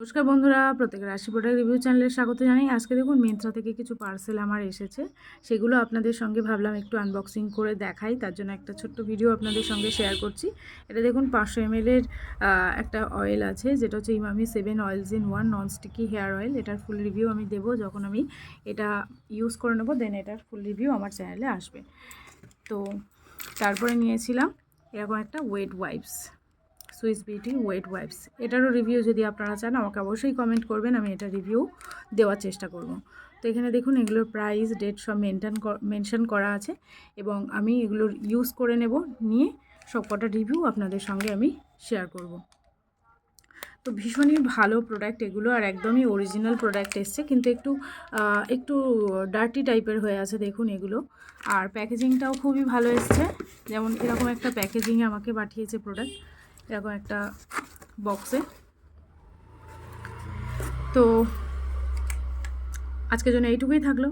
নমস্কার বন্ধুরা, প্রত্যেকের রাশি প্রোডাক্ট রিভিউ চ্যানেলে স্বাগত জানাই। আজকে দেখুন মিন্ত্রা থেকে কিছু পার্সেল আমার এসেছে, সেগুলো আপনাদের সঙ্গে ভাবলাম একটু আনবক্সিং করে দেখাই। তার জন্য একটা ছোট্ট ভিডিও আপনাদের সঙ্গে শেয়ার করছি। এটা দেখুন 500 ml এর একটা অয়েল আছে, যেটা হচ্ছে Emami 7 oils in 1 non sticky hair oil. এটার ফুল রিভিউ আমি দেবো যখন আমি এটা ইউজ করে নেবো, দেন এটার ফুল রিভিউ আমার চ্যানেলে আসবে। তো তারপরে নিয়েছিলাম এরকম একটা wet wipes, Swiss beauty wet wipes. এটারও রিভিউ যদি আপনারা চান আমাকে অবশ্যই কমেন্ট করবেন, আমি এটা রিভিউ দেওয়ার চেষ্টা করব। তো এখানে দেখুন এগুলোর প্রাইস, ডেট সব মেনশন করা আছে এবং আমি এগুলোর ইউজ করে নেব, নিয়ে সব কটা রিভিউ আপনাদের সঙ্গে আমি শেয়ার করব। তো ভীষণই ভালো প্রোডাক্ট এগুলো, আর একদমই অরিজিনাল প্রোডাক্ট এসছে, কিন্তু একটু ডার্টি টাইপের হয়ে আছে দেখুন এগুলো। আর প্যাকেজিংটাও খুবই ভালো এসছে, যেমন এরকম একটা প্যাকেজিংয়ে আমাকে পাঠিয়েছে প্রোডাক্ট, এরকম একটা বক্সে। তো আজকের জন্য এইটুকুই থাকলো।